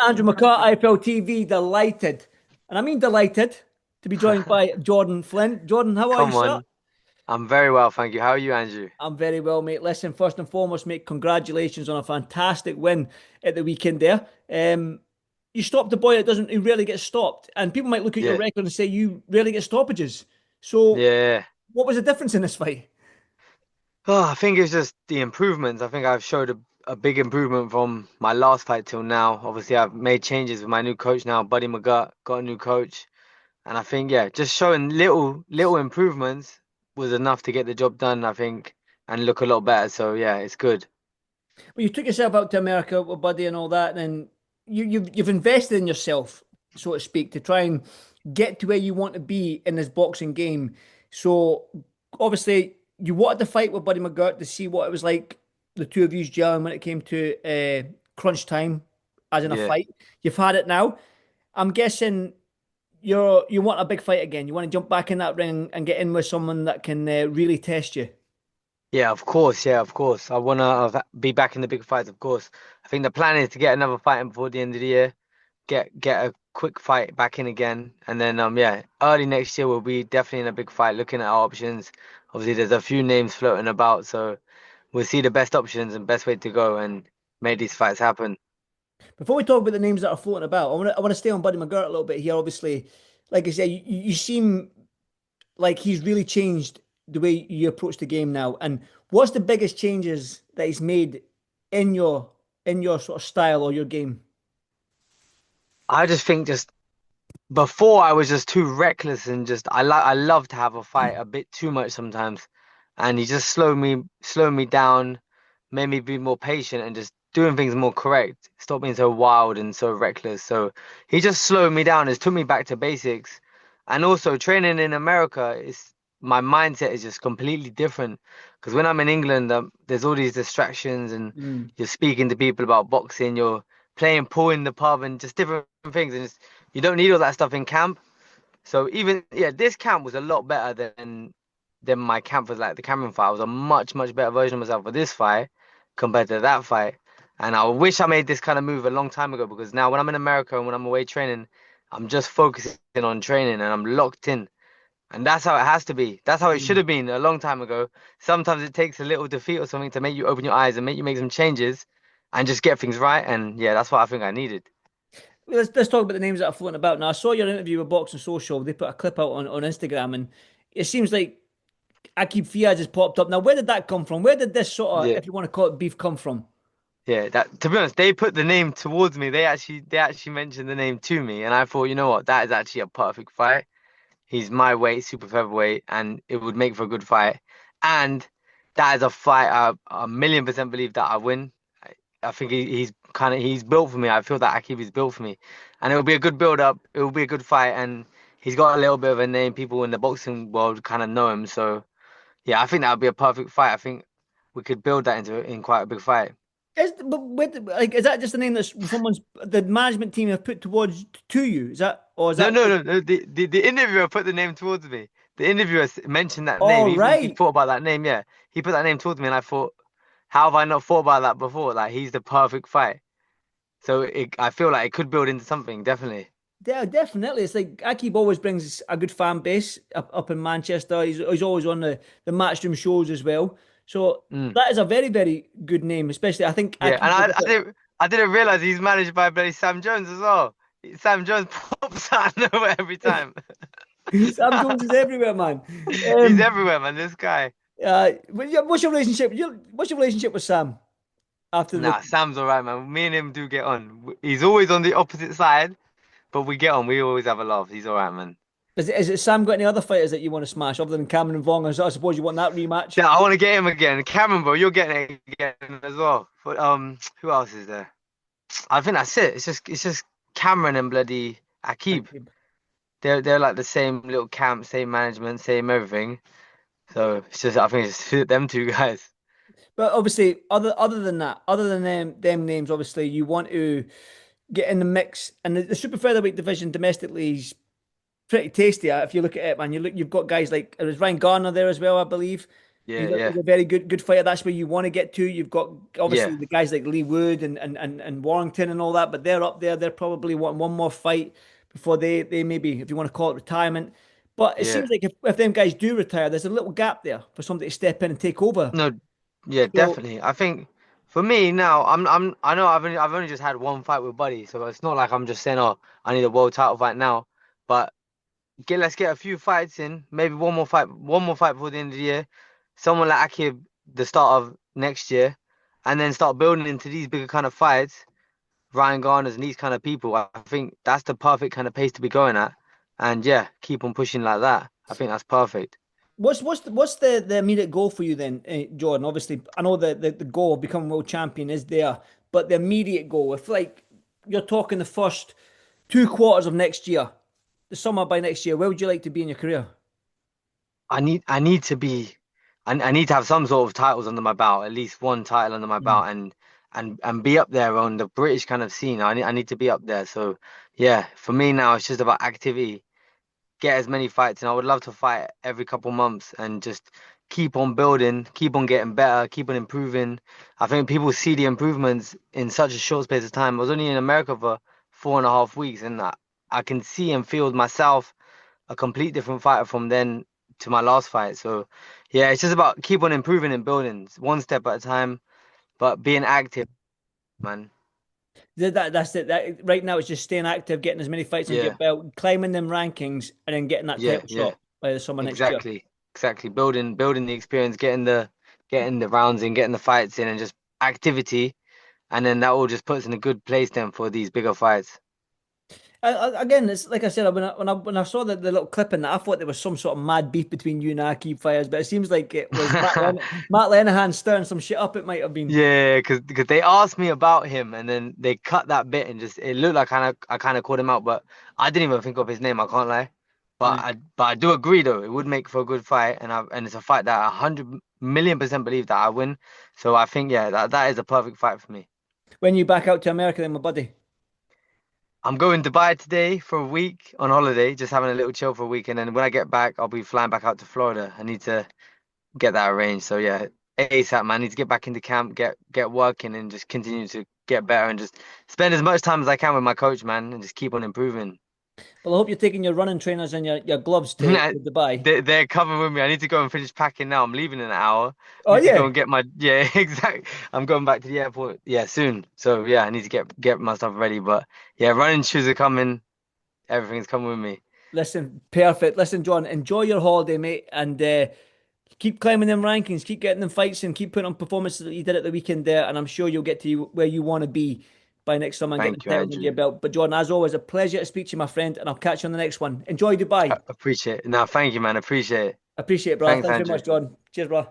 Andrew McCart, IFLTV, delighted, and I mean delighted, to be joined by Jordan Flynn. Jordan, how are you, Come sir? on. I'm very well, thank you. How are you, Andrew? I'm very well, mate. Listen, first and foremost, mate, congratulations on a fantastic win at the weekend there. You stopped the boy that doesn't, he rarely gets stopped. And people might look at your Yeah. record and say you rarely get stoppages. So, Yeah. what was the difference in this fight? Oh, I think it's just the improvements. I think I've showed a big improvement from my last fight till now. Obviously, I've made changes with my new coach now, Buddy McGutt, got a new coach. And I think, yeah, just showing little improvements was enough to get the job done, I think, and look a lot better. So, yeah, it's good. Well, you took yourself out to America with Buddy and all that, and you've invested in yourself, so to speak, to try and get to where you want to be in this boxing game. So obviously, you wanted to fight with Buddy McGirt to see what it was like, the two of you gelling when it came to crunch time, as in a Yeah. fight. You've had it now. I'm guessing you want a big fight again. You want to jump back in that ring and get in with someone that can really test you. Yeah, of course. Yeah, of course. I want to be back in the big fights, of course. I think the plan is to get another fight in before the end of the year. Get a quick fight back in again, and then yeah, early next year we'll be definitely in a big fight, looking at our options. Obviously, there's a few names floating about, so we'll see the best options and best way to go and make these fights happen. Before we talk about the names that are floating about, I want to stay on Buddy McGirt a little bit here. Obviously, like I said, you seem like he's really changed the way you approach the game now. And what's the biggest changes that he's made in your sort of style or your game? I just think just before I was just too reckless and just I love to have a fight a bit too much sometimes, and he just slowed me down, made me be more patient and just doing things more correct. Stop being so wild and so reckless. So he just slowed me down. It's took me back to basics, and also training in America is my mindset is just completely different. Because when I'm in England, there's all these distractions and Mm. you're speaking to people about boxing, you're playing pool in the pub and just different things, and you don't need all that stuff in camp. So even yeah, this camp was a lot better than my camp was like the Cameron fight. I was a much better version of myself for this fight compared to that fight. And I wish I made this kind of move a long time ago because now when I'm in America and when I'm away training, I'm just focusing on training and I'm locked in. And that's how it has to be. That's how it should Mm. have been a long time ago. Sometimes it takes a little defeat or something to make you open your eyes and make you make some changes and just get things right. And yeah, that's what I think I needed. Let's talk about the names that are floating about. Now, I saw your interview with Boxing Social. They put a clip out on Instagram, and it seems like Aqib Fiaz has popped up. Now, where did that come from? Where did this sort of, Yeah. if you want to call it beef, come from? Yeah, that to be honest, they put the name towards me. They actually mentioned the name to me, and I thought, you know what, that is actually a perfect fight. He's my weight, super featherweight, and it would make for a good fight. And that is a fight I a million percent believe that I win. I think he's built for me. I feel that Akib is built for me, and it will be a good build up. It will be a good fight, and he's got a little bit of a name. People in the boxing world kind of know him, so yeah, I think that would be a perfect fight. I think we could build that into in quite a big fight. Is that just the name that someone's the management team have put towards to you? Is that or is No, that no, like, no, no. The interviewer put the name towards me. The interviewer mentioned that name. all He right? thought about that name. Yeah, he put that name towards me, and I thought, how have I not thought about that before? Like he's the perfect fight. So I feel like it could build into something definitely. Yeah, definitely. It's like Akib always brings a good fan base up in Manchester. He's always on the matchroom shows as well. So Mm. that is a very good name, especially I think Yeah, and Akib would have I didn't realize he's managed by bloody Sam Jones as well. Sam Jones pops out of nowhere every time. Sam Jones is everywhere, man. He's Um, everywhere, man. This guy. what's your relationship? What's your relationship with Sam after the? Nah, Sam's all right, man. Me and him do get on. He's always on the opposite side, but we get on. We always have a laugh. He's all right, man. Is it Sam got any other fighters that you want to smash other than Cameron and Vuong? I suppose you want that rematch. Yeah, I want to get him again. Cameron, bro, you're getting it again as well. But who else is there? I think that's it. It's just Cameron and bloody Akib. Akib. They're like the same little camp, same management, same everything. So it's just I think it's just them two guys. But obviously, other than that, other than them names, obviously you want to get in the mix. And the super featherweight division domestically is pretty tasty. If you look at it, man, you've got guys like there was Ryan Garner there as well, I believe. Yeah, yeah, He's a very good fighter. That's where you want to get to. You've got yeah, obviously the guys like Lee Wood and Warrington and all that, but they're up there. They're probably wanting one more fight before they maybe, if you want to call it retirement. But it yeah. seems like if them guys do retire, there's a little gap there for somebody to step in and take over. No, yeah, So definitely. I think for me now, I know I've only just had one fight with Buddy, so it's not like I'm just saying, oh, I need a world title fight now. But let's get a few fights in, maybe one more fight before the end of the year. Someone like Akib, the start of next year, and then start building into these bigger kind of fights. Ryan Garners and these kind of people. I think that's the perfect kind of pace to be going at. And yeah, keep on pushing like that. I think that's perfect. what's the immediate goal for you then, Jordan? Obviously, I know the goal of becoming world champion is there, but the immediate goal, if like you're talking the first 2 quarters of next year, the summer by next year, where would you like to be in your career? I need to be I need to have some sort of titles under my belt, at least one title under my Mm. belt and be up there on the British kind of scene. I need to be up there. So yeah, for me now it's just about activity. Get as many fights and I would love to fight every couple months and just keep on building, keep on getting better, keep on improving. I think people see the improvements in such a short space of time. I was only in America for 4.5 weeks and I can see and feel myself a complete different fighter from then to my last fight. So yeah, it's just about keep on improving and building one step at a time, but being active, man. That's it. That right now it's just staying active, getting as many fights under your Yeah, belt, climbing them rankings, and then getting that yeah, title yeah. shot by the summer next year. Exactly. Exactly. Building the experience, getting the rounds in, getting the fights in and just activity and then that all just puts in a good place then for these bigger fights. Again, it's like I said when I saw the little clip in that, I thought there was some sort of mad beef between you and Aqib Fiaz, but it seems like it was Matt Lenahan stirring some shit up. It might have been. Yeah, because they asked me about him and then they cut that bit and just it looked like I kind of called him out, but I didn't even think of his name. I can't lie, Yeah. but I do agree though it would make for a good fight and it's a fight that 100 million% believe that I win. So I think yeah that is a perfect fight for me. When you back out to America, then my buddy. I'm going to Dubai today for a week on holiday, just having a little chill for a week, and then when I get back, I'll be flying back out to Florida. I need to get that arranged. So yeah, ASAP, man. I need to get back into camp, get working, and just continue to get better and just spend as much time as I can with my coach, man, and just keep on improving. Well, I hope you're taking your running trainers and your gloves to Dubai. They're coming with me. I need to go and finish packing now. I'm leaving in an hour. Oh Need to go yeah. and get my yeah, exactly. I'm going back to the airport yeah soon. So yeah, I need to get my stuff ready. But yeah, running shoes are coming. Everything's coming with me. Listen, perfect. Listen, John, enjoy your holiday, mate, and keep climbing them rankings, keep getting them fights, and keep putting on performances that you did at the weekend there. And I'm sure you'll get to where you want to be by next summer and get the Thank you, titles under your Andrew. belt. But Jordan, as always, a pleasure to speak to you, my friend, and I'll catch you on the next one. Enjoy I Dubai. appreciate it. No, thank you, man. Appreciate it. Appreciate it, brother. Thanks, Thanks very Andrew. much, Jordan. Cheers, bro.